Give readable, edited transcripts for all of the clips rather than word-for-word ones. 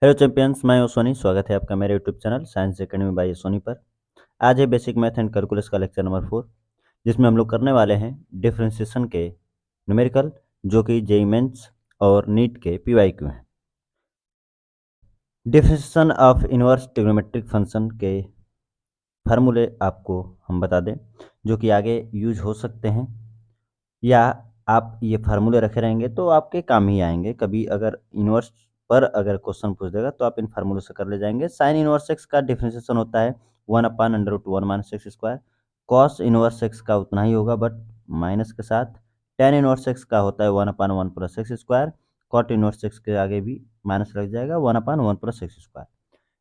Hello champions, मैं हूं सोनी। स्वागत है आपका मेरे YouTube channel Science Academy by Soni पर। आज है बेसिक मैथ एंड कैलकुलस का लेक्चर नंबर 4, जिसमें हम लोग करने वाले हैं डिफरेंशिएशन के न्यूमेरिकल, जो कि जेईई मेंस और नीट के पीवाईक्यू हैं। Differentiation of inverse trigonometric function के फार्मूले आपको हम बता दें, जो कि आगे यूज हो सकते हैं, या आप ये फार्मूले रखे रहेंगे तो आपके काम ही आएंगे। कभी अगर इनवर्स पर अगर क्वेश्चन पूछ देगा तो आप इन फार्मूले से कर ले जाएंगे। साइन इनवर्स एक्स का डिफरेंशिएशन होता है 1/√1 - x²। कॉस इनवर्स एक्स का उतना ही होगा बट माइनस के साथ। टेन इनवर्स एक्स का होता है 1/1 + x²। कॉट इनवर्स एक्स के आगे भी माइनस लग जाएगा 1/1 + x²।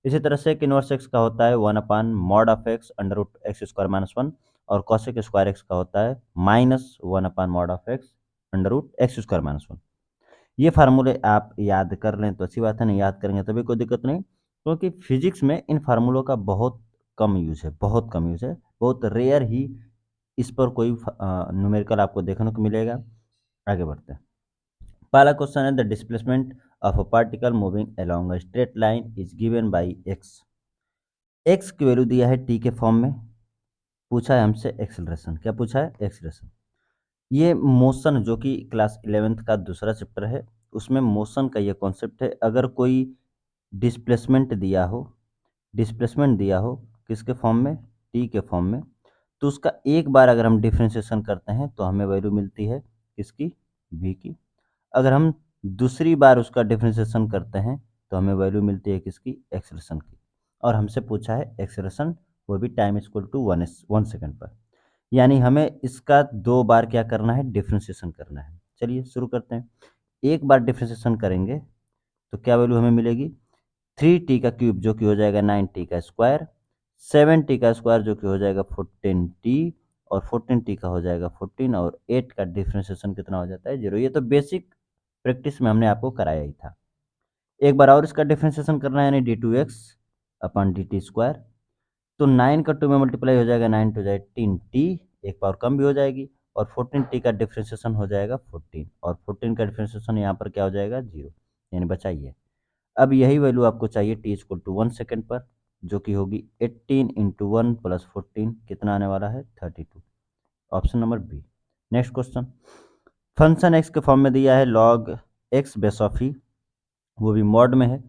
इसी तरह से इनवर्स एक्स का होता है 1/mod(x)√x²-1, और कॉसेक स्क्वायर एक्स का होता है -1/mod(x)√x²-1। ये फार्मूले आप याद कर लें तो अच्छी बात है, नहीं याद करेंगे तभी कोई दिक्कत नहीं, क्योंकि फिजिक्स में इन फार्मूलों का बहुत कम यूज है, बहुत कम यूज है, बहुत रेयर ही इस पर कोई न्यूमेरिकल आपको देखने को मिलेगा। आगे बढ़ते हैं। पहला क्वेश्चन है, the displacement of a particle moving along a straight line is given by x. X की वैल्यू दिया है टी के फॉर्म में, पूछा है हमसे एक्सेलरेशन। क्या पूछा है? एक्सेलरेशन। ये मोशन, जो कि क्लास 11th का दूसरा चैप्टर है, उसमें मोशन का ये कॉन्सेप्ट है। अगर कोई डिस्प्लेसमेंट दिया हो, डिस्प्लेसमेंट दिया हो किसके फॉर्म में? टी के फॉर्म में, तो उसका एक बार अगर हम डिफ्रेंशिएशन करते हैं तो हमें वैल्यू मिलती है किसकी? वी की। अगर हम दूसरी बार उसका डिफरेंशिएशन करते हैं तो हमें वैल्यू मिलती है किसकी? एक्सेलरेशन की। और हमसे पूछा है एक्सेलरेशन, वो भी टाइम इक्वल टू 1 सेकेंड पर। यानी हमें इसका दो बार क्या करना है? डिफरेंशिएशन करना है। चलिए शुरू करते हैं। एक बार डिफरेंशिएशन करेंगे तो क्या वैल्यू हमें मिलेगी? 3t का क्यूब, जो कि हो जाएगा 9t का स्क्वायर, 7t का स्क्वायर, जो कि हो जाएगा 14t, और 14t का हो जाएगा 14, और 8 का डिफरेंशिएशन कितना हो जाता है? 0। ये तो बेसिक प्रैक्टिस में हमने आपको कराया ही था। एक बार और इसका डिफरेंशिएशन करना है, यानी d2x/dt²। तो 9 का 2 में मल्टीप्लाई हो जाएगा, 9 टू जाए 18t, एक पावर कम भी हो जाएगी, और 14t का डिफरेंशिएशन हो जाएगा 14, और 14 का डिफरेंशिएशन यहाँ पर क्या हो जाएगा? 0, यानी बचाइए। अब यही वैल्यू आपको चाहिए t = 1 सेकेंड पर, जो कि होगी 18 × 1 + 14, कितना आने वाला है? 32। Option number B. Next question, function X के फॉर्म में दिया है log x base of E, वो भी मॉड में है।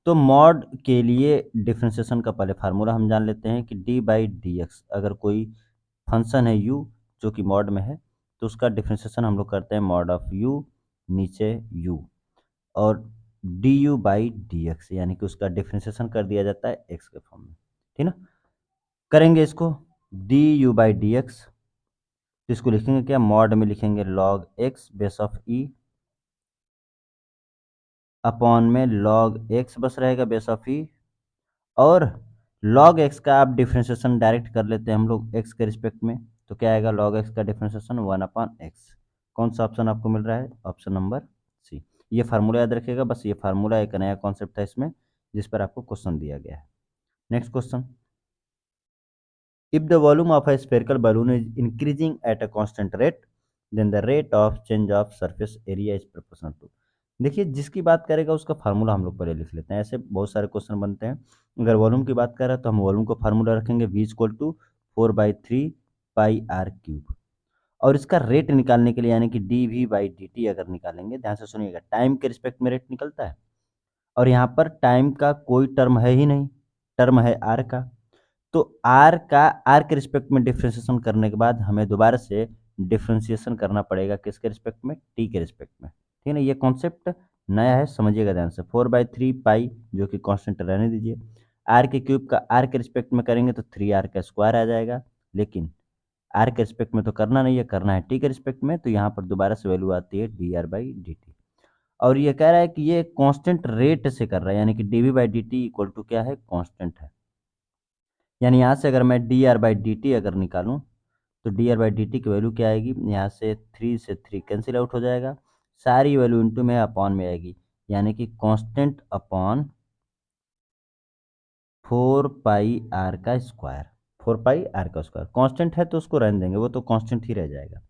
तो मॉड के लिए डिफरेंशिएशन का पहले फार्मूला हम जान लेते हैं कि d/dx। अगर कोई फंक्शन है u जो कि मॉड में है, तो उसका डिफरेंशिएशन हम लोग करते हैं मॉड ऑफ u, नीचे u, और du/dx, यानी कि उसका डिफरेंशिएशन कर दिया जाता है x के फॉर्म में। ठीक ना? करेंगे इसको du/dx, तो इसको लिखेंगे क्या? मॉड में लिखेंगे log x base of e, upon में log x बस रहेगा बेस ऑफ e, और log x का आप डिफरेंशिएशन डायरेक्ट कर लेते हैं हम लोग x के रिस्पेक्ट में, तो क्या आएगा? log x का डिफरेंशिएशन 1/x। कौन सा ऑप्शन आपको मिल रहा है? Option number C. ये फार्मूला याद रखिएगा, बस ये फार्मूला एक नया कॉन्सेप्ट है इसमें, जिस पर आपको क्वेश्चन दिया गया है। Next question, if the volume of a spherical balloon is increasing at a constant rate, then the rate of change of surface area is proportional to. देखिए, जिसकी बात करेगा उसका फार्मूला हम लोग पहले लिख लेते हैं। ऐसे बहुत सारे क्वेश्चन बनते हैं। अगर वॉल्यूम की बात कर रहा है तो हम वॉल्यूम को फार्मूला रखेंगे v = 4/3 πr³। और इसका रेट निकालने के लिए, यानी कि dv/dt अगर निकालेंगे, ध्यान से सुनिएगा, टाइम के रिस्पेक्ट में रेट निकलता है, और यहाँ पर टाइम का कोई टर्म है ही नहीं, टर्म है आर का। तो आर के रिस्पेक्ट में डिफ्रेंशिएशन करने के बाद हमें दोबारा से डिफ्रेंशिएशन करना पड़ेगा किसके रिस्पेक्ट में? टी के रिस्पेक्ट में। ठीक है ना? ये कॉन्सेप्ट नया है, समझिएगा ध्यान से। 4/3 जो कि कांस्टेंट रहने दीजिए। आर के क्यूब का आर के रिस्पेक्ट में करेंगे तो 3r का स्क्वायर आ जाएगा, लेकिन आर के रिस्पेक्ट में तो करना नहीं है, करना है टी के रिस्पेक्ट में, तो यहाँ पर दोबारा से वैल्यू आती है dr/dt। और ये कह रहा है कि ये कांस्टेंट रेट से कर रहा है, यानी कि dv/dt इक्वल टू क्या है? कांस्टेंट है। यानी यहाँ से अगर मैं dr/dt अगर निकालूं तो dr/dt की वैल्यू क्या आएगी? यहाँ से 3 से 3 कैंसिल आउट हो जाएगा, सारी वैल्यू इनटू में अपॉन में आएगी, यानी कि कांस्टेंट अपॉन 4πr का स्क्वायर। 4πr का स्क्वायर कांस्टेंट है तो उसको रहने देंगे, वो तो कांस्टेंट ही रह जाएगा।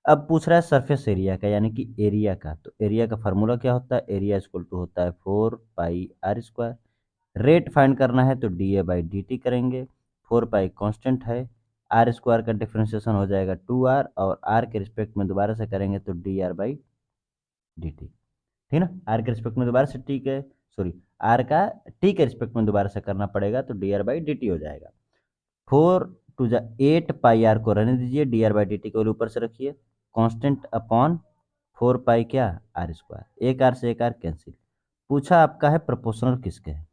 अब पूछ रहा है सरफेस एरिया का यानी कि एरिया का, तो एरिया का फार्मूला क्या होता है, एरिया इक्वल टू होता है 4 पाई r स्क्वायर। रेट फाइंड करना है तो dA/dt करेंगे, 4 पाई कांस्टेंट है, आर स्क्वायर का डिफरेंशिएशन हो जाएगा 2r, और r के रिस्पेक्ट में दोबारा से करेंगे तो dr/dt, ठीक ना। आर के रिस्पेक्ट में दोबारा से टी के सॉरी आर का टी के रिस्पेक्ट में दोबारा से करना पड़ेगा तो dr/dt हो जाएगा। 4 टू 8 पाई आर को रहने दीजिए, dr/dt को ऊपर से रखिए, कांस्टेंट अपॉन 4 पाई क्या, आर स्क्वायर, एक आर से एक आर कैंसिल। पूछा आपका है प्रोपोर्शनल किसके है,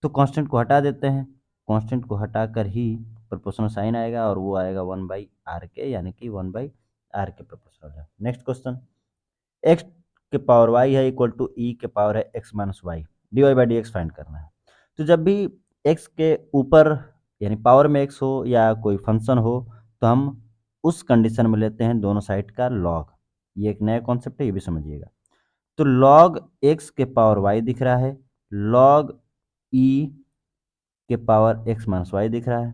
तो कांस्टेंट को हटा देते हैं, कांस्टेंट को हटाकर ही प्रोपोर्शनल साइन आएगा और वो आएगा 1/r के, यानी कि 1/r के प्रोपोर्शनल है। नेक्स्ट क्वेश्चन, एक्स के पावर वाई है इक्वल टू ई के पावर है X minus Y, D Y by D x find करना है। तो जब भी एक्स के ऊपर यानी पावर में एक्स हो या कोई फंक्शन हो, तो हम उस कंडीशन में लेते हैं दोनों साइड का लॉग। ये एक नया कॉन्सेप्ट है, ये भी समझिएगा। तो लॉग एक्स के पावर वाई दिख रहा है, लॉग ई के पावर एक्स माइनस वाई दिख रहा है।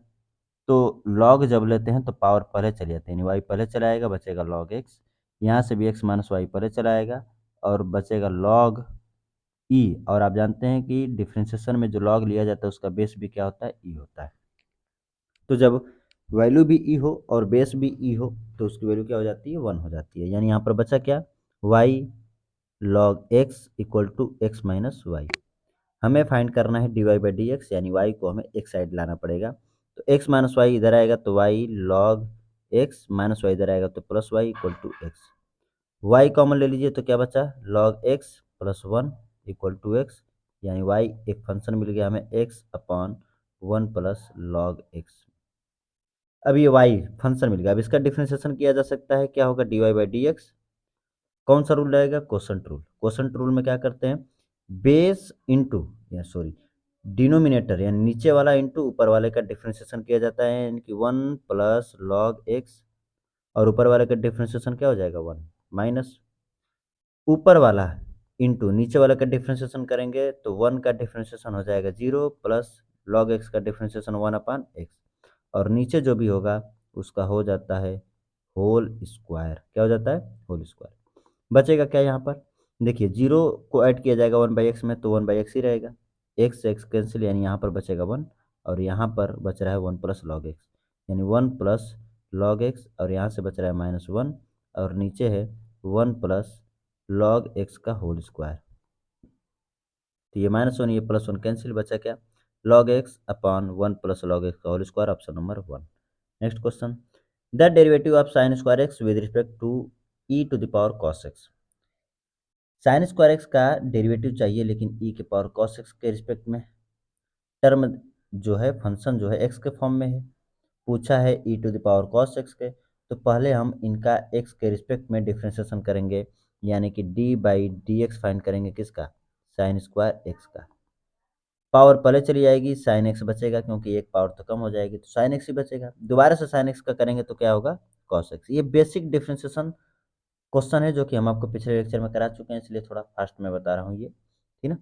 तो लॉग जब लेते हैं तो पावर पहले चले जाते हैं, यानी वाई पहले चला आएगा, बचेगा लॉग एक्स। यहाँ से भी एक्स माइनस वाई पहले चला आएगा और बचेगा लॉग ई। और आप जानते हैं कि डिफ्रेंशिएशन में जो लॉग लिया जाता है उसका बेस भी क्या होता है, ई होता है। तो जब वैल्यू भी ई हो और बेस भी ई हो तो उसकी वैल्यू क्या हो जाती है, 1 हो जाती है। यानी यहाँ पर बचा क्या, Y log X equal to X minus Y. हमें फाइंड करना है D Y by D X, यानी वाई को हमें एक साइड लाना पड़ेगा। तो एक्स माइनस वाई इधर आएगा तो Y log X minus Y इधर आएगा तो plus Y equal to X. Y common ले लीजिए तो क्या बचा, log X plus 1 equal to X, यानी वाई एक फंक्शन मिल गया हमें X upon 1 plus log X. अब ये वाई फंक्शन मिल गया, अब इसका डिफरेंशिएशन किया जा सकता है, क्या होगा, D Y by D X. कौन सा रूल रहेगा, क्वोशंट रूल। क्वोशंट रूल में क्या करते हैं, बेस इंटू या सॉरी डिनोमिनेटर यानी नीचे वाला इंटू ऊपर वाले का डिफरेंशिएशन किया जाता है, यानी कि 1 प्लस लॉग एक्स, और ऊपर वाले का डिफरेंशिएशन क्या हो जाएगा, 1 माइनस ऊपर वाला इंटू नीचे वाले का डिफरेंशिएशन करेंगे तो 1 का डिफरेंशिएशन हो जाएगा 0 प्लस लॉग एक्स का डिफरेंशिएशन 1/x, और नीचे जो भी होगा उसका हो जाता है होल स्क्वायर। क्या हो जाता है, होल स्क्वायर। बचेगा क्या यहाँ पर, देखिए 0 को ऐड किया जाएगा 1/x में तो 1/x ही रहेगा, एक्स से एक्स कैंसिल, यानी यहाँ पर बचेगा 1, और यहाँ पर बच रहा है 1 प्लस लॉग एक्स, यानी 1 प्लस लॉग एक्स, और यहाँ से बच रहा है -1, और नीचे है 1 प्लस लॉग एक्स का होल स्क्वायर। तो ये -1 ये +1 कैंसिल, बचा क्या, log x upon 1 plus log x का whole square, option number 1। Next question, the derivative of sine square x with respect to e to the power cos x. Sine square x का derivative चाहिए लेकिन e के power cos x के respect में। Term जो है function जो है एक्स के फॉर्म में है, पूछा है e to the power cos x के, तो पहले हम इनका एक्स के रिस्पेक्ट में डिफ्रेंशिएशन करेंगे, यानी कि D by D x find करेंगे किसका, साइन स्क्वायर एक्स का। पावर पहले चली जाएगी, साइन एक्स बचेगा क्योंकि एक पावर तो कम हो जाएगी, तो साइन एक्स ही बचेगा। दोबारा से साइन एक्स का करेंगे तो क्या होगा, कॉस एक्स। ये बेसिक डिफ्रेंशिएशन क्वेश्चन है जो कि हम आपको पिछले लेक्चर में करा चुके हैं, इसलिए थोड़ा फास्ट में बता रहा हूँ ये, ठीक ना।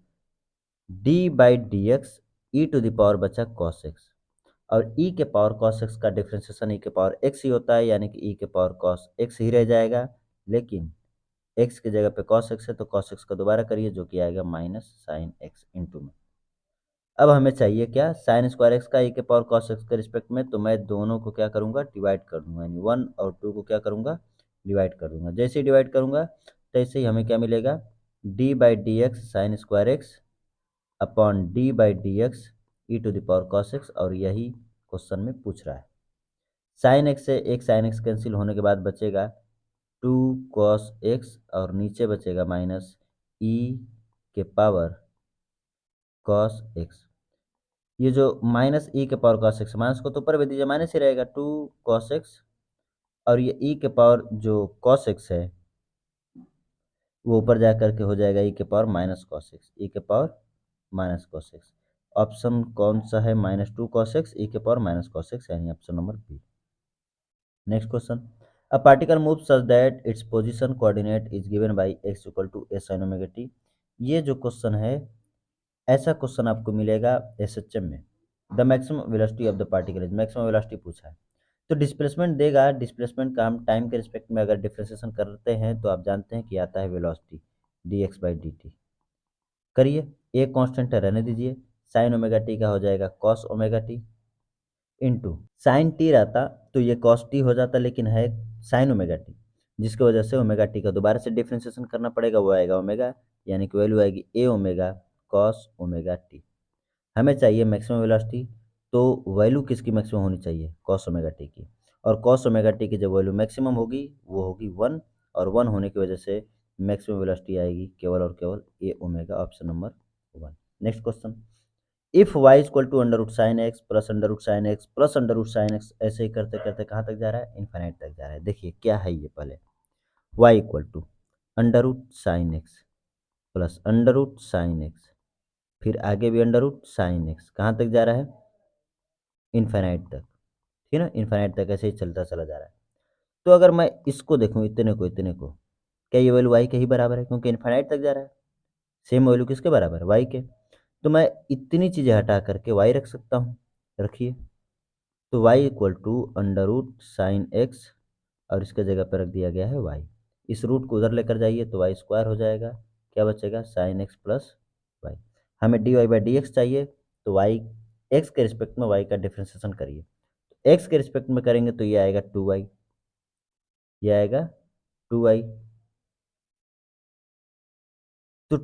D by D X E to the power बचा कॉस एक्स, और ई के पावर कॉस एक्स का डिफ्रेंशिएशन ई के पावर एक्स ही होता है, यानी कि ई के पावर कॉस एक्स ही रह जाएगा, लेकिन एक्स की जगह पे कॉस एक्स है तो कॉस एक्स का दोबारा करिए जो कि आएगा माइनस साइन एक्स इंटू में। अब हमें चाहिए क्या, साइन स्क्वायर एक्स का ई के पावर कॉस एक्स के रिस्पेक्ट में, तो मैं दोनों को क्या करूँगा, डिवाइड कर दूंगा, यानी 1 और 2 को क्या करूँगा, डिवाइड कर दूंगा। जैसे ही डिवाइड करूँगा तैसे ही हमें क्या मिलेगा, D by D X sine square X upon D by D X E to the power cos X, और यही क्वेश्चन में पूछ रहा है। साइन एक्स से एक साइन एक्स कैंसिल होने के बाद बचेगा 2 कॉस एक्स, और नीचे बचेगा माइनस ई के पावर कॉस एक्स। ये जो माइनस ई के पावर कॉस एक्स, माइनस को तो ऊपर भी दीजिए, माइनस ही रहेगा 2 कॉस एक्स, और ये ई के पावर जो कॉस एक्स है वो ऊपर जा करके हो जाएगा ई के power minus cos X, E के power minus cos X. Option कौन सा है, -2 कॉस एक्स ई के पावर माइनस कॉस एक्स, यानी option number B. Next question, a particle move such that its position coordinate is given by X equal to A sin omega T. ये जो question है, ऐसा question आपको मिलेगा SHM में। The maximum velocity of the particle is, maximum velocity पूछा है। तो डिस्प्लेसमेंट देगा, डिस्प्लेसमेंट का हम टाइम के रिस्पेक्ट में अगर डिफ्रेंसिएशन करते हैं तो आप जानते हैं कि आता है वेलोसिटी dx/dt। करिए, एक कांस्टेंट है रहने दीजिए, साइन ओमेगा टी का हो जाएगा cos omega T into sine T रहता तो ये कॉस टी हो जाता, लेकिन है साइन ओमेगा टी, जिसकी वजह से ओमेगा टी का दोबारा से डिफ्रेंसिएशन करना पड़ेगा, वो आएगा ओमेगा, यानी कि वैल्यू आएगी ए ओमेगा कॉस ओमेगा टी। हमें चाहिए मैक्सिमम वेलोसिटी, तो वैल्यू किसकी मैक्सिमम होनी चाहिए, कॉस ओमेगा टी की। और कॉस ओमेगा टी की जब वैल्यू मैक्सिमम होगी वो होगी 1, और 1 होने की वजह से मैक्सिमम वेलोसिटी आएगी केवल और केवल a omega, option number 1। Next question, if y equal to under root sine x plus under root sine x plus under root sine x, ऐसे ही करते करते कहाँ तक जा रहा है, इन्फाइनाइट तक जा रहा है। देखिए क्या है ये, पहले Y equal to under root sine x plus under root sine X, फिर आगे भी अंडर रूट साइन एक्स, कहाँ तक जा रहा है, इन्फाइनाइट तक। ठीक है ना, इन्फाइनाइट तक ऐसे ही चलता चला जा रहा है। तो अगर मैं इसको देखूँ, इतने को, क्या ये वैल्यू वाई के ही बराबर है, क्योंकि इन्फाइनाइट तक जा रहा है। सेम वैल्यू किसके बराबर है, वाई के। तो मैं इतनी चीज़ें हटा करके वाई रख सकता हूँ, रखिए। तो Y equal to under root sine X, और इसके जगह पर रख दिया गया है वाई। इस रूट को उधर लेकर जाइए तो वाई स्क्वायर हो जाएगा, क्या बचेगा, साइन एक्स प्लस वाई। हमें D Y by D X चाहिए, तो वाई एक्स के रिस्पेक्ट में वाई का डिफ्रेंसिएशन करिए। एक्स के रिस्पेक्ट में करेंगे तो ये आएगा 2y, ये आएगा 2y। तो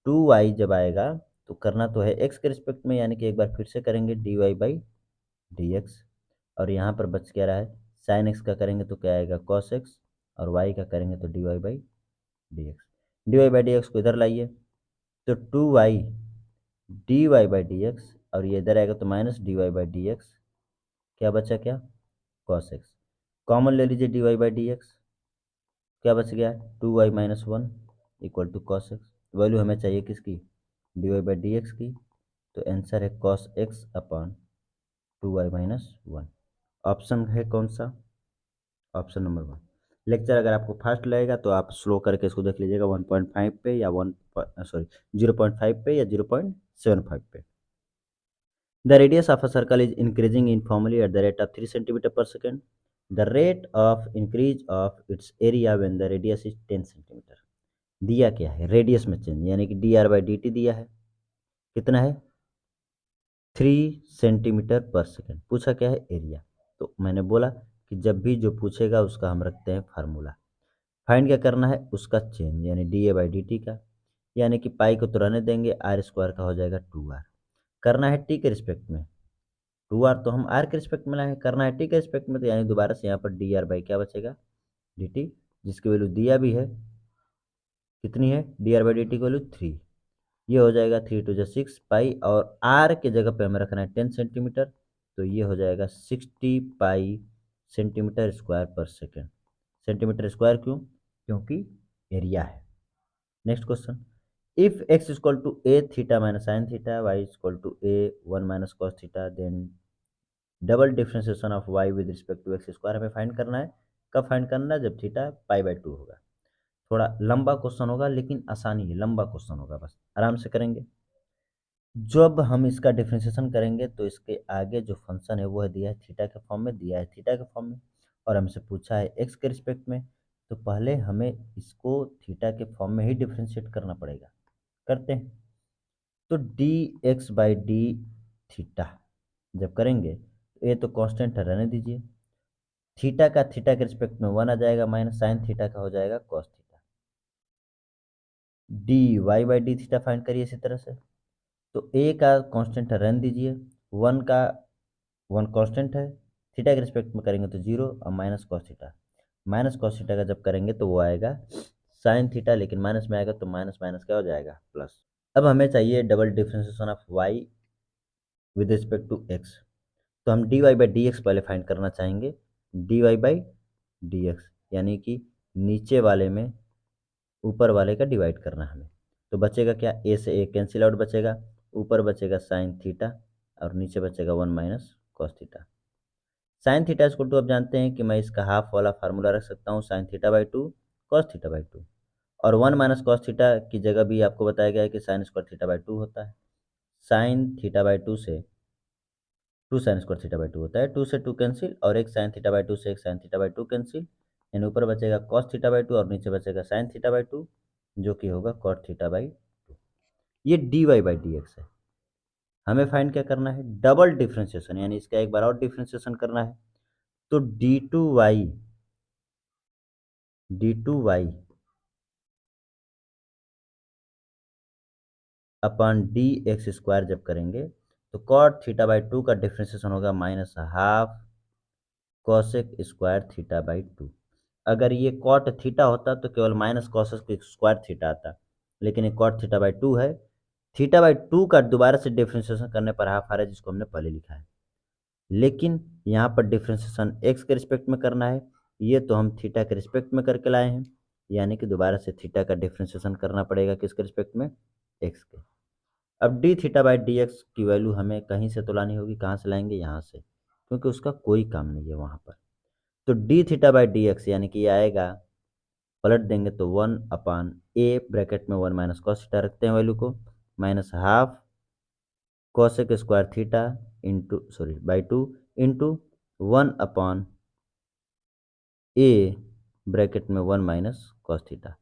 2y जब आएगा तो करना तो है एक्स के रिस्पेक्ट में, यानी कि एक बार फिर से करेंगे D Y by D X, और यहाँ पर बच क्या रहा है, साइन एक्स का करेंगे तो क्या आएगा, कॉस एक्स, और वाई का करेंगे तो D Y by D X. D Y by D X को इधर लाइए, तो 2y D Y by D X, और ये इधर आएगा तो minus D Y by D X, क्या बचा, क्या, कॉस एक्स। कॉमन ले लीजिए D Y by D X, क्या बच गया, 2y-1 equal to cos X. Value हमें चाहिए किसकी, D Y by D X की। तो आंसर है cos x upon 2y-1। Option है कौन सा, ऑप्शन नंबर 1। लेक्चर अगर आपको फास्ट लगेगा तो आप स्लो करके इसको देख लीजिएगा, 1.5 पे या 0.5 पे या 0.75 पे। The radius of a circle is increasing uniformly at the rate of 3 centimetre per second. The rate of increase of its area when the radius is 10 centimetre. दिया क्या है, रेडियस में चेंज, यानी कि d r by D t दिया है, कितना है, 3 सेंटीमीटर पर सेकेंड। पूछा क्या है, एरिया। तो मैंने बोला कि जब भी जो पूछेगा उसका हम रखते हैं फार्मूला। फाइंड क्या करना है, उसका चेंज, यानी D A by D T का, यानी कि पाई को तो रहने देंगे, आर स्क्वायर का हो जाएगा 2r। करना है टी के रिस्पेक्ट में, 2r तो हम आर के रिस्पेक्ट में लाए, करना है टी के रिस्पेक्ट में, तो यानी दोबारा से यहाँ पर डी आर बाई क्या बचेगा, डी टी, जिसकी वैल्यू दिया भी है, कितनी है, D r by D T की वैल्यू 3। ये हो जाएगा 3 to the 6 पाई, और आर के जगह पे हमें रखना है 10 सेंटीमीटर, तो ये हो जाएगा 60 पाई सेंटीमीटर स्क्वायर पर सेकेंड। सेंटीमीटर स्क्वायर क्यों, क्योंकि एरिया है। Next question, if X equal to A theta minus sine theta, Y equal to A 1 - cos theta, then double differentiation of Y with respect to X square हमें find करना है। कब find करना है, जब थीटा पाई/2 होगा। थोड़ा लंबा क्वेश्चन होगा, लेकिन आसानी है, लंबा क्वेश्चन होगा, बस आराम से करेंगे। जब हम इसका डिफरेंशिएशन करेंगे तो इसके आगे जो फंक्शन है वो है दिया है थीटा के फॉर्म में, दिया है थीटा के फॉर्म में, और हमसे पूछा है एक्स के रिस्पेक्ट में। तो पहले हमें इसको थीटा के फॉर्म में ही डिफरेंशिएट करना पड़ेगा। करते हैं, तो D x by D theta जब करेंगे तो ये तो कांस्टेंट है, रहने दीजिए। थीटा का थीटा के रिस्पेक्ट में 1 आ जाएगा, माइनस साइन थीटा का हो जाएगा cos theta. D Y by D theta find करिए इसी तरह से। तो ए का कांस्टेंट है, रहने दीजिए, 1 का 1 कांस्टेंट है, थीटा के रिस्पेक्ट में करेंगे तो 0, और minus cos theta. Minus cos theta का जब करेंगे तो वो आएगा साइन थीटा, लेकिन माइनस में आएगा तो माइनस माइनस क्या हो जाएगा, प्लस। अब हमें चाहिए double differentiation of Y with respect to X. तो हम D Y by D X पहले फाइंड करना चाहेंगे, D Y by D X, यानी कि नीचे वाले में ऊपर वाले का डिवाइड करना हमें। तो बचेगा क्या, ए से ए कैंसिल आउट बचेगा, ऊपर बचेगा साइन थीटा, और नीचे बचेगा 1 - cos थीटा। साइन थीटा इसको टू, अब जानते हैं कि मैं इसका हाफ वाला फार्मूला रख सकता हूँ, sign theta by to cos theta by to, और 1 - cos थीटा की जगह भी आपको बताया गया है कि sine square theta by two होता है। साइन थीटा बाई टू से two sine square theta by two होता है, टू से टू कैंसिल और एक साइन थीटा बाई टू से एक sign theta by to cancel, यानी ऊपर बचेगा कॉस थीटा बाई टू और नीचे बचेगा साइन थीटा बाई टू, जो कि होगा कॉट थीटा बाई टू। ये D Y by D X है। हमें फाइंड क्या करना है, डबल डिफ्रेंशिएशन, यानी इसका एक बार और डिफ्रेंशिएशन करना है। तो D two Y upon D X square जब करेंगे तो कॉट थीटा बाई टू का डिफ्रेंशिएशन होगा minus half cosec square theta by two. अगर ये कॉट थीटा होता तो केवल माइनस कॉसेक स्क्वायर थीटा आता, लेकिन ये कॉट थीटा बाई टू है। थीटा बाई टू का दोबारा से डिफ्रेंशिएशन करने पर हाफ आ रहा है, जिसको हमने पहले लिखा है, लेकिन यहाँ पर डिफ्रेंशिएशन एक्स के रिस्पेक्ट में करना है, ये तो हम थीटा के रिस्पेक्ट में करके लाए हैं, यानी कि दोबारा से थीटा का डिफ्रेंशिएशन करना पड़ेगा किसके रिस्पेक्ट में, एक्स के। अब D theta by D X की वैल्यू हमें कहीं से तो लानी होगी, कहाँ से लाएंगे, यहाँ से, क्योंकि उसका कोई काम नहीं है वहाँ पर। तो D theta by D X यानी कि ये आएगा, पलट देंगे तो वन अपान ए ब्रैकेट में वन माइनस कॉस थीटा रखते हैं वैल्यू को, minus half cosec square theta into sorry by two into one upon A bracket में वन माइनस कॉस थीटा।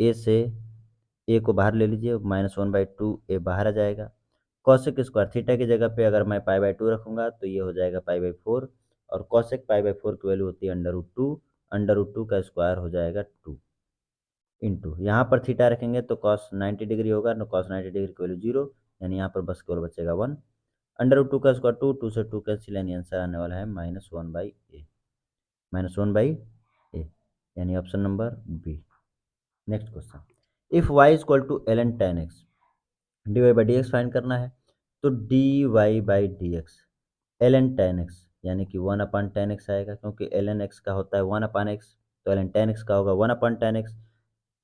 ए से ए को बाहर ले लीजिए, माइनस वन बाई टू ए बाहर आ जाएगा। कॉसेक स्क्वायर थीटा की जगह पे अगर मैं पाई बाई टू रखूंगा तो ये हो जाएगा पाई बाई फोर, और कॉसेक पाई बाई फोर की वैल्यू होती है अंडर रूट टू का स्क्वायर हो जाएगा टू इंटू यहाँ पर थीटा रखेंगे तो कॉस 90 डिग्री होगा, ना कॉस 90 डिग्री की वैल्यू जीरो, यानी यहाँ पर बस केवल बचेगा वन। अंडर रूट टू का स्क्वायर टू, टू से टू कैंसिल, यानी आंसर आने वाला है minus one by a, minus one by a, यानी option number B. Next question, if y is equal to l n ten x, D Y by D x find करना है। तो D Y by D x L n ten x यानी कि one upon ten x आएगा, क्योंकि L N x का होता है वन अपान एक्स, तो एल एन टेन एक्स का होगा one upon ten x.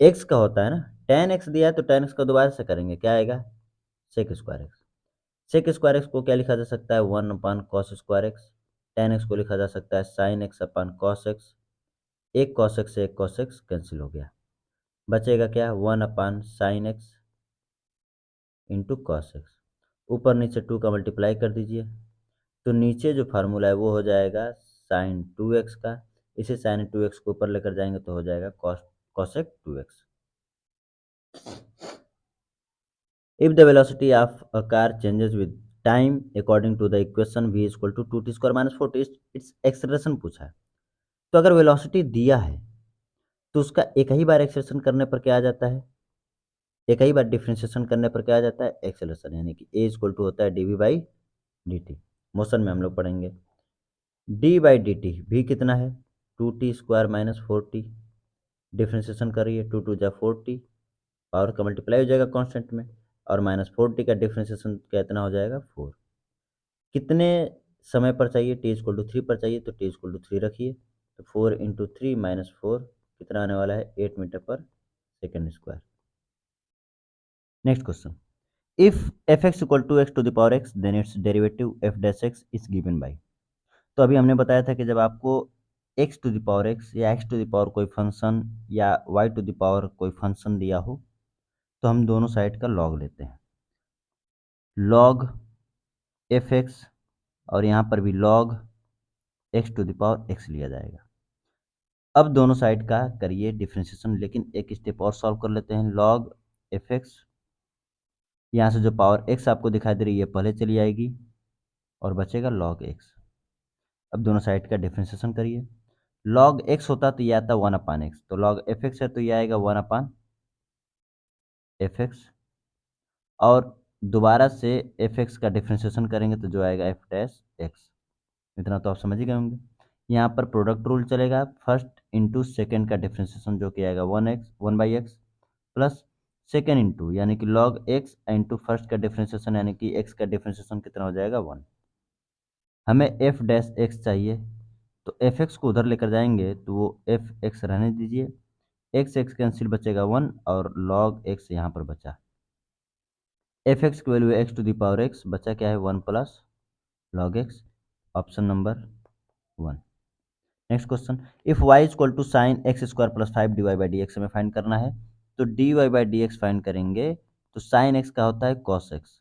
X का होता है ना, टेन एक्स दिया है तो टेन एक्स का दोबारा से करेंगे, क्या आएगा, sec square X. Sec square X को क्या लिखा जा सकता है, one upon cos square X. Tan X को लिखा जा सकता है sine X upon cos X. एक कॉस एक्स से एक कॉस एक्स कैंसिल हो गया, बचेगा क्या, one upon sine X into cos X. ऊपर नीचे टू का मल्टीप्लाई कर दीजिए, तो नीचे जो फार्मूला है वो हो जाएगा साइन टू एक्स का, इसे साइन टू एक्स को ऊपर लेकर जाएंगे तो हो जाएगा cos cosec two X. If the velocity of a car changes with time according to the equation v is equal to 2t square minus 4t, it's acceleration पूछा है। तो अगर वेलोसिटी दिया है तो उसका एक ही बार एक्सेलरेशन करने पर क्या आ जाता है, एक ही बार डिफरेंशिएशन करने पर क्या आ जाता है, एक्सेलरेशन, यानी कि a इक्वल टू होता है D V by D T. Motion में हम लोग पढ़ेंगे डी बाई डी टी, भी कितना है, two T square minus four T, differentiation करिए, टू टू जा फोर टी, पावर का मल्टीप्लाई हो जाएगा कांस्टेंट में, और माइनस फोर टी का डिफ्रेंशिएशन कितना हो जाएगा, फोर। कितने समय पर चाहिए, टी इक्वल टू थ्री पर चाहिए, तो टी इक्वल टू थ्री रखिए, तो four into three minus four कितना आने वाला है, 8 मीटर पर second square. Next question, if F X equal to X to the power X then its derivative F dash X is given by. तो अभी हमने बताया था कि जब आपको X to the power X या एक्स टू द पावर कोई फंक्शन या वाई टू द पावर कोई फंक्शन दिया हो, तो हम दोनों साइड का लॉग लेते हैं, लॉग एफ एक्स, और यहाँ पर भी log X to the power X लिया जाएगा। अब दोनों साइड का करिए डिफ्रेंशिएशन, लेकिन एक स्टेप और सॉल्व कर लेते हैं, लॉग एफ एक्स, यहाँ से जो पावर एक्स आपको दिखाई दे रही है पहले चली आएगी और बचेगा लॉग एक्स। अब दोनों साइड का डिफ्रेंशिएशन करिए, लॉग एक्स होता तो ये आता वन अपान एक्स, तो लॉग एफ एक्स है तो ये आएगा वन अपान एफ एक्स, और दोबारा से एफ एक्स का डिफ्रेंशिएशन करेंगे तो जो आएगा एफ डैश एक्स। इतना तो आप समझ ही गए होंगे। यहाँ पर प्रोडक्ट रूल चलेगा, फर्स्ट इंटू सेकेंड का डिफ्रेंशिएशन जो कि आएगा one x one by x plus second into यानी कि लॉग एक्स इंटू फर्स्ट का डिफ्रेंशिएशन यानी कि एक्स का डिफ्रेंशिएशन कितना हो जाएगा, वन। हमें एफ डैश एक्स चाहिए, तो एफ एक्स को उधर लेकर जाएंगे तो वो एफ एक्स रहने दीजिए, एक्स एक्स कैंसिल बचेगा वन, और लॉग एक्स यहाँ पर बचा, एफ एक्स की value x to the power x, बचा क्या है, one plus log x, option number one. Next question, if y equal to sine x square plus five d Y by D x हमें find करना है। तो D Y by D x find करेंगे तो sine x का होता है cos x,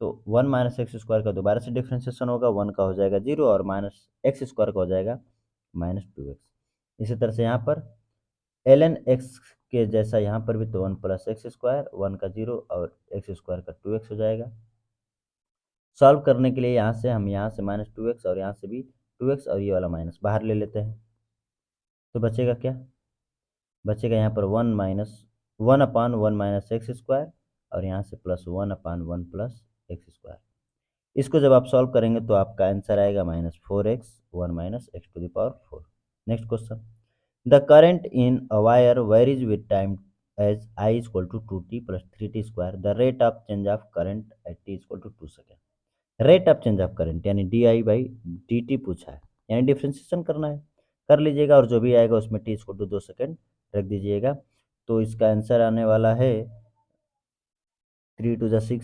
तो 1 माइनस एक्स स्क्वायर का दोबारा से डिफ्रेंशिएशन होगा, 1 का हो जाएगा 0 और माइनस एक्स स्क्वायर का हो जाएगा -2x। इसी तरह से यहाँ पर ln x के जैसा यहाँ पर भी तो 1 प्लस एक्स स्क्वायर, 1 का 0 और एक्स स्क्वायर का 2x हो जाएगा। सॉल्व करने के लिए यहाँ से हम यहाँ से -2x और यहाँ से भी 2x और ये वाला माइनस बाहर ले लेते हैं, तो बचेगा क्या? बचेगा यहाँ पर 1 माइनस एक्स स्क्वायर और यहाँ से प्लस 1/1 प्लस एक्स स्क्वायर। इसको जब आप सॉल्व करेंगे तो आपका आंसर आएगा -4x 1 minus x to the power 4। Next question, the current in a wire varies with time as I is equal to 2t plus 3t square, the rate of change of current at t is equal to 2 second. Rate of change of current यानी di/dt पूछा है, यानी differentiation करना है, कर लीजिएगा और जो भी आएगा उसमें t इक्वल टू 2 सेकेंड रख दीजिएगा। तो इसका आंसर आने वाला है 3 टू द 6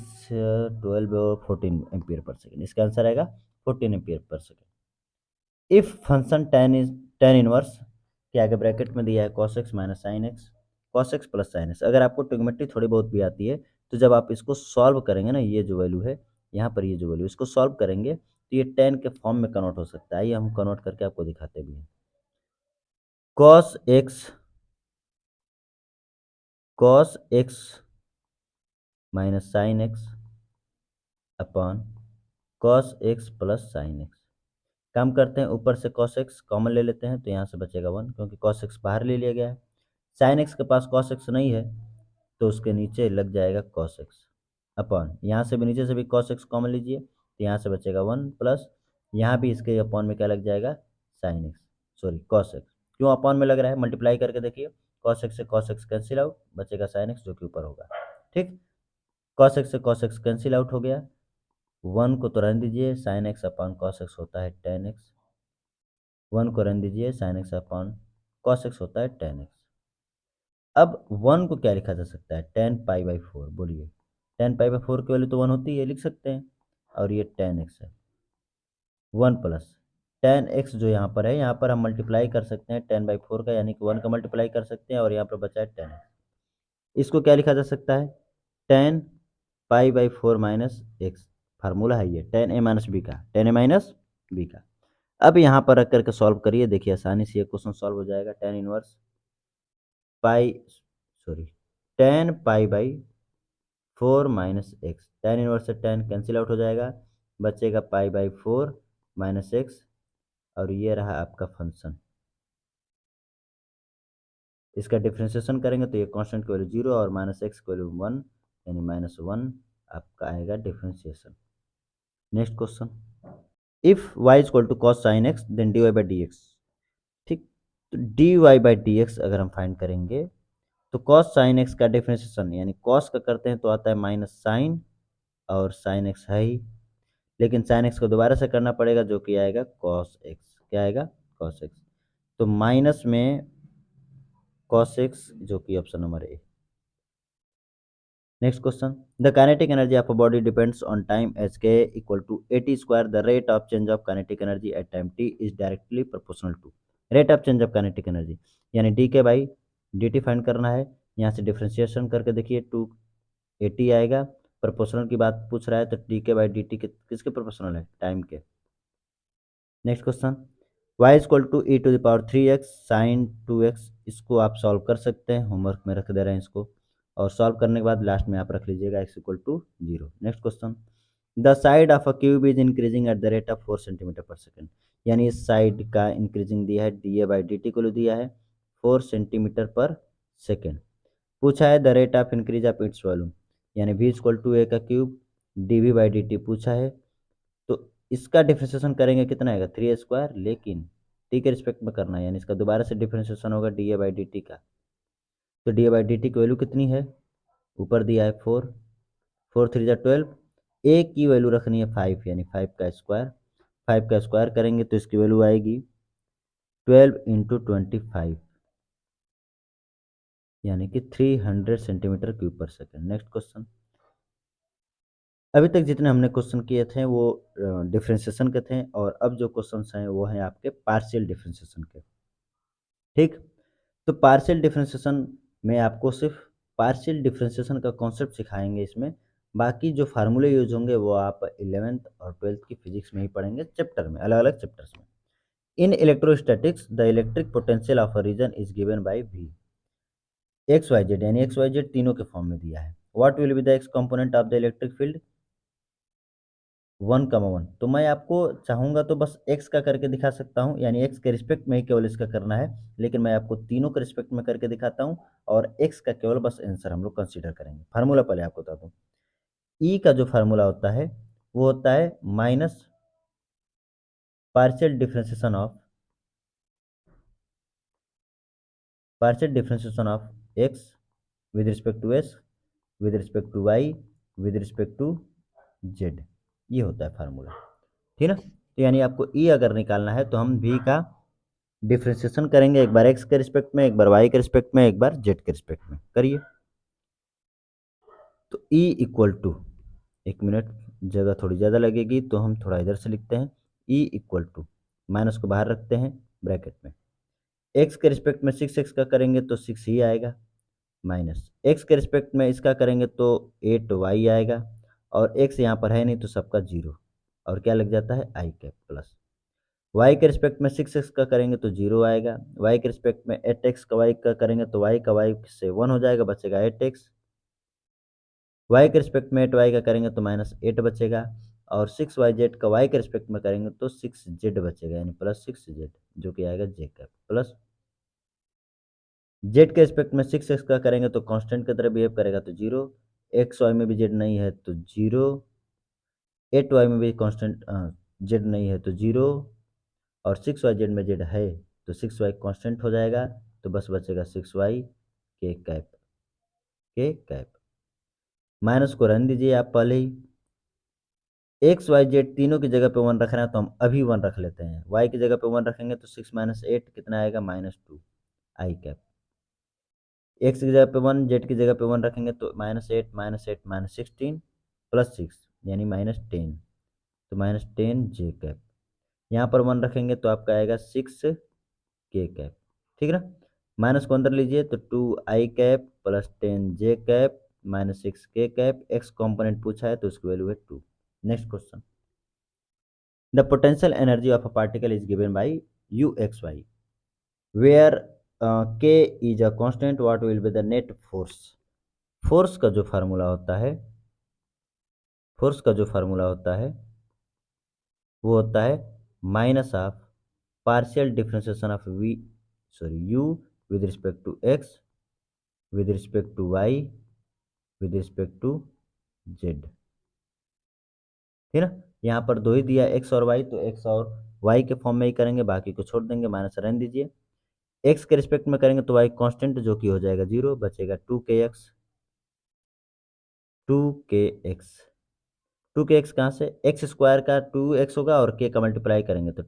12 और 14 एम्पियर पर सेकेंड। इसका आंसर आएगा 14 ampere per second. If function tan inverse के आगे ब्रैकेट में दिया है cos x minus sine x, cos x plus sine x. अगर आपको ट्रिग्नोमेट्री थोड़ी बहुत भी आती है तो जब आप इसको सॉल्व करेंगे ना, ये जो वैल्यू है यहाँ पर, ये जो वैल्यू इसको सॉल्व करेंगे तो ये tan के फॉर्म में कन्वर्ट हो सकता है। आइए हम कन्वर्ट करके आपको दिखाते भी हैं। cos x minus sine x upon cos x plus sine x. काम करते हैं, ऊपर से cos x कॉमन ले लेते हैं तो यहाँ से बचेगा 1, क्योंकि cos x बाहर ले लिया गया है। sin x के पास cos x नहीं है तो उसके नीचे लग जाएगा cos x अपॉन, यहाँ से भी नीचे से भी cos x कॉमन लीजिए तो यहाँ से बचेगा 1 प्लस, यहाँ भी इसके अपॉन में क्या लग जाएगा sin x, sorry cos x। क्यों अपॉन में लग रहा है, मल्टीप्लाई करके देखिए, cos x से cos x कैंसिल आउट, बचेगा sin x जो कि ऊपर होगा। ठीक, cos x से cos x कैंसिल आउट हो गया, 1 को तो रहने दीजिए, sin x upon cos x होता है tan x, 1 को रहने दीजिए, sin x upon cos x होता है tan x। अब 1 को क्या लिखा जा सकता है, tan π/4, बोलिए tan π/4 की वैल्यू तो 1 होती है, लिख सकते हैं, और ये tan x है 1 प्लस tan x जो यहाँ पर है, यहाँ पर हम मल्टीप्लाई कर सकते हैं tan/4 का, यानी कि 1 का मल्टीप्लाई कर सकते हैं और यहाँ पर बचा है tan x। इसको क्या लिखा जा सकता है, tan π/4 माइनस एक्स, फार्मूला है ये tan a माइनस बी का, tan a माइनस बी का। अब यहाँ पर रख करके सॉल्व करिए, देखिए आसानी से ये क्वेश्चन सॉल्व हो जाएगा। tan inverse pi, sorry, tan π/4 minus x, tan inverse से tan कैंसिल आउट हो जाएगा, बचेगा π/4 माइनस एक्स, और ये रहा आपका फंक्शन। इसका डिफ्रेंशिएशन करेंगे तो ये कांस्टेंट की वैल्यू 0 और माइनस एक्स की वैल्यू 1, यानी -1 आपका आएगा differentiation. Next question, if y equal to cos sin x then dy/dx। ठीक, तो dy/dx अगर हम फाइंड करेंगे तो cos sin x का डिफरेंशिएशन, यानी cos का करते हैं तो आता है माइनस साइन, और sin x है ही, लेकिन sin x को दोबारा से करना पड़ेगा जो कि आएगा cos x। क्या आएगा, cos x, तो माइनस में cos x जो कि option number A. Next question, the kinetic energy of a body depends on time as k equal to at square, the rate of change of kinetic energy at time t is directly proportional to rate of change of kinetic energy, यानी dk/dt find करना है। यहाँ से differentiation करके देखिए 2at आएगा, proportional की बात पूछ रहा है तो dk/dt किसके प्रोपोर्शनल है, टाइम के। Next question, y equal to e to the power 3x sine 2x, इसको आप सॉल्व कर सकते हैं, होमवर्क में रख दे रहे हैं इसको, और सॉल्व करने के बाद लास्ट में आप रख लीजिएगा x equal to 0। Next question, the side of a cube is increasing at the rate of 4 centimetre per second, यानी इस साइड का इंक्रीजिंग दिया है, da/dt को दिया है 4 सेंटीमीटर पर सेकेंड। पूछा है the rate of increase of its volume, यानी v इक्वल टू a का क्यूब dv/dt पूछा है, तो इसका डिफ्रेंशिएशन करेंगे कितना आएगा 3a स्क्वायर, लेकिन टी के रिस्पेक्ट में करना है, यानी इसका दोबारा से डिफ्रेंशिएशन होगा da/dt का। तो da/dt की वैल्यू कितनी है, ऊपर दिया है 4, 4 3 जा 12, ए की वैल्यू रखनी है 5, यानी 5 का स्क्वायर, 5 का स्क्वायर करेंगे तो इसकी वैल्यू आएगी 12 इंटू 25, यानी कि 300 सेंटीमीटर क्यूब पर सेकेंड। नेक्स्ट क्वेश्चन, अभी तक जितने हमने क्वेश्चन किए थे वो डिफ्रेंशिएशन के थे, और अब जो क्वेश्चंस हैं वो हैं आपके पार्शियल डिफ्रेंशिएशन के। ठीक, तो पार्शियल डिफ्रेंशिएशन में आपको सिर्फ पार्शियल डिफ्रेंशिएशन का कॉन्सेप्ट सिखाएंगे इसमें, बाकी जो फार्मूले यूज होंगे वो आप 11th और 12th की फिजिक्स में ही पढ़ेंगे, चैप्टर में, अलग अलग चैप्टर्स में। In electrostatics the electric potential of a region is given by V, x y z, यानी एक्स वाई जेड तीनों के फॉर्म में दिया है। What will be the x component of the electric field, 1,1। तो मैं आपको चाहूंगा तो बस एक्स का करके दिखा सकता हूँ, यानी एक्स के रिस्पेक्ट में ही केवल इसका करना है, लेकिन मैं आपको तीनों के रिस्पेक्ट में करके दिखाता हूँ, और एक्स का केवल बस आंसर हम लोग कंसीडर करेंगे। फार्मूला पहले आपको बता दूँ, ई का जो फार्मूला होता है वो होता है minus partial differentiation of x with respect to s with respect to y with respect to z, ये होता है फार्मूला, ठीक ना। तो यानी आपको ई अगर निकालना है तो हम भी का डिफरेंशिएशन करेंगे, एक बार एक्स के रिस्पेक्ट में, एक बार वाई के रिस्पेक्ट में, एक बार जेड के रिस्पेक्ट में, करिए। तो ई इक्वल टू, एक मिनट, जगह थोड़ी ज़्यादा लगेगी तो हम थोड़ा इधर से लिखते हैं, ई इक्वल टू, माइनस को बाहर रखते हैं ब्रैकेट में, एक्स के रिस्पेक्ट में 6x का करेंगे तो 6 ही आएगा, माइनस एक्स के रिस्पेक्ट में इसका करेंगे तो 8y आएगा, और एक्स यहाँ पर है नहीं तो सबका जीरो, और क्या लग जाता है आई कैप प्लस, वाई के रिस्पेक्ट में 6x का करेंगे तो जीरो आएगा, वाई के रिस्पेक्ट में 8x का वाई का करेंगे तो वाई का वाई से 1 हो जाएगा, बचेगा 8x, वाई के रिस्पेक्ट में 8y का करेंगे तो -8 बचेगा, और 6yz का वाई के रिस्पेक्ट में करेंगे तो 6z बचेगा, यानी प्लस 6z, जो कि आएगा जे कैप प्लस, जेड के रिस्पेक्ट में 6x का करेंगे तो कांस्टेंट की तरह बिहेव करेगा तो जीरो, एक्स वाई में भी जेड नहीं है तो जीरो, 8y में भी कांस्टेंट जेड नहीं है तो जीरो, और 6yz में जेड है तो 6y कांस्टेंट हो जाएगा, तो बस बचेगा 6y के कैप, माइनस को रहने दीजिए आप पहले ही, एक्स वाई जेड तीनों की जगह पे 1 रखना है तो हम अभी 1 रख लेते हैं, y की जगह पे 1 रखेंगे तो 6 - 8 कितना आएगा -2 आई कैप, एक्स की जगह पे 1, जेड की जगह पे 1 रखेंगे तो -8 -16 +6, यानी -10, तो -10 जे कैप, यहाँ पर 1 रखेंगे तो आपका आएगा 6 के कैप, ठीक है ना। माइनस को अंदर लीजिए तो 2 आई कैप प्लस 10 जे कैप -6 के कैप, एक्स कॉम्पोनेंट पूछा है तो उसकी वैल्यू है 2। Next question, the potential energy of a particle is given by u x y, where k is a constant, what will be the net force. Force का जो formula होता है, force का जो फार्मूला होता है वो होता है minus of partial differentiation of V, sorry u with respect to x with respect to y with respect to z, ठीक है ना। यहाँ पर दो ही दिया एक्स और वाई, तो एक्स और वाई के फॉर्म में ही करेंगे, बाकी को छोड़ देंगे, माइनस रहने दीजिए, एक्स के रिस्पेक्ट में करेंगे तो वाई कांस्टेंट जो कि हो जाएगा जीरो, बचेगा 2kx, 2kx कहाँ से, एक्स स्क्वायर का 2x होगा और k का मल्टीप्लाई करेंगे तो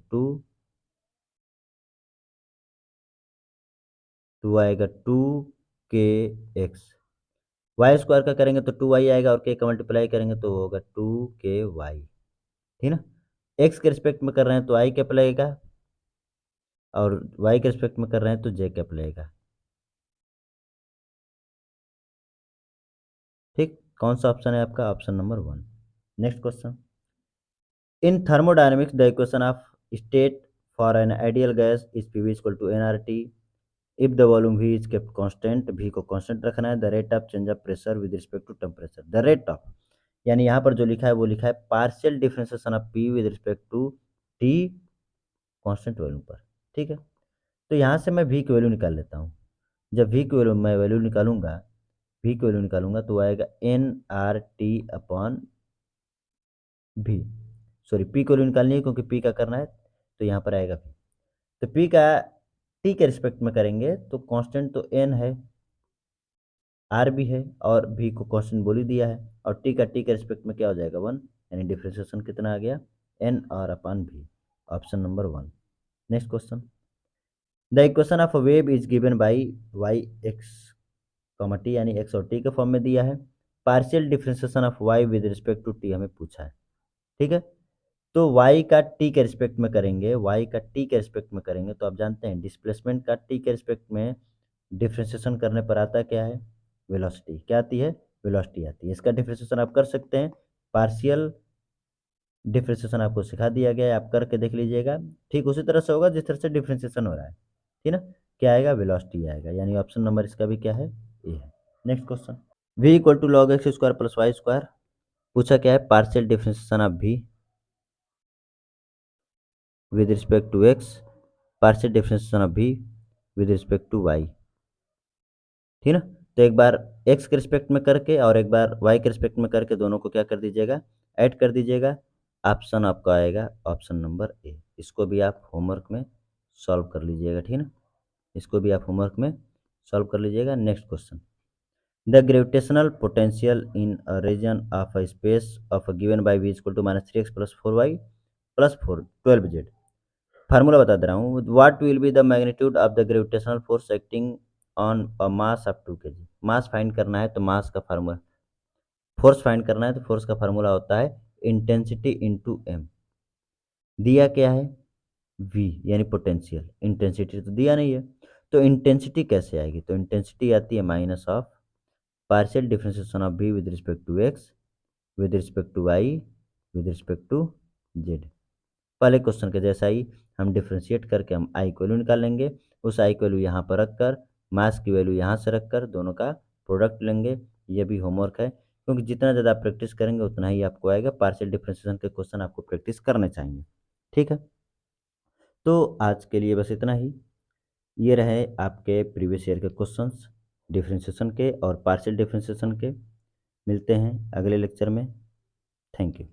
2 आएगा 2kx, वाई स्क्वायर का करेंगे तो 2y आएगा और k का मल्टीप्लाई करेंगे तो होगा 2ky, ठीक ना। एक्स के रिस्पेक्ट में कर रहे हैं तो आई कैप लगेगा, और वाई के रिस्पेक्ट में कर रहे हैं तो जे कैप लगेगा, ठीक। कौन सा ऑप्शन है आपका, option number 1। Next question, in thermodynamics the equation of state for an ideal gas is P V equal to nRT, if the volume v is kept constant, v को कांस्टेंट रखना है, the rate of change of pressure with respect to temperature, the rate of, यानी यहाँ पर जो लिखा है वो लिखा है partial differentiation of p with respect to t constant volume पर, ठीक है। तो यहाँ से मैं v की वैल्यू निकाल लेता हूँ, जब v की वैल्यू मैं वैल्यू निकालूंगा, v की वैल्यू निकालूंगा तो आएगा nRT upon v, sorry p की वैल्यू निकालनी है क्योंकि p का करना है, तो यहाँ पर आएगा v, तो p का t के रिस्पेक्ट में करेंगे तो कांस्टेंट तो n है, r भी है, और v को कांस्टेंट बोल ही दिया है, और t का t के रिस्पेक्ट में क्या हो जाएगा 1, यानी डिफरेंशिएशन कितना आ गया n r upon v, option number 1। Next question, the equation of a wave is given by y x comma t, यानी एक्स और टी के फॉर्म में दिया है, partial differentiation of Y with respect to t हमें पूछा है, ठीक है। तो y का t के रिस्पेक्ट में करेंगे, y का t के रिस्पेक्ट में करेंगे तो आप जानते हैं डिस्प्लेसमेंट का t के रिस्पेक्ट में डिफरेंशिएशन करने पर आता क्या है, वेलोसिटी क्या आती है, वेलोसिटी आती है। इसका डिफरेंशिएशन आप कर सकते हैं, पार्शियल डिफरेंशिएशन आपको सिखा दिया गया है, आप करके देख लीजिएगा। ठीक उसी तरह से होगा जिस तरह से डिफरेंशिएशन हो रहा है, ठीक ना। क्या आएगा? वेलोसिटी आएगा, यानी ऑप्शन नंबर इसका भी क्या है? ए है। Next question, v equal to log x square plus y square. पूछा क्या है? Partial differentiation of v with respect to x, partial differentiation of v with respect to y, ठीक ना। तो एक बार x के रिस्पेक्ट में करके और एक बार y के रिस्पेक्ट में करके दोनों को क्या कर दीजिएगा? ऐड कर दीजिएगा। ऑप्शन आपका आएगा ऑप्शन नंबर ए। इसको भी आप होमवर्क में सॉल्व कर लीजिएगा, ठीक है ना। इसको भी आप होमवर्क में सॉल्व कर लीजिएगा। Next question, the gravitational potential in a region of a space of given by V equal to -3x plus 4y plus 4 12z। Formula बता दे रहा हूँ, what will be the magnitude of the gravitational force acting on a mass of 2 kg। Mass find करना है तो मास का formula, force find करना है तो फोर्स का फार्मूला होता है इंटेंसिटी इंटू एम। दिया क्या है? वी यानी पोटेंशियल, इंटेंसिटी तो दिया नहीं है। तो इंटेंसिटी कैसे आएगी? तो इंटेंसिटी आती है minus of partial differentiation of V with respect to x with respect to y with respect to z. पहले क्वेश्चन के जैसा ही हम डिफ्रेंशिएट करके हम आई की वैल्यू निकाल लेंगे। उस आई की वैल्यू यहाँ पर रखकर मास की वैल्यू यहाँ से रखकर दोनों का प्रोडक्ट लेंगे। ये भी होमवर्क है, क्योंकि जितना ज़्यादा आप प्रैक्टिस करेंगे उतना ही आपको आएगा। पार्शियल डिफरेंशिएशन के क्वेश्चन आपको प्रैक्टिस करने चाहिए, ठीक है। तो आज के लिए बस इतना ही। ये रहे आपके प्रीवियस ईयर के क्वेश्चंस डिफरेंशिएशन के और पार्शियल डिफरेंशिएशन के। मिलते हैं अगले लेक्चर में। Thank you.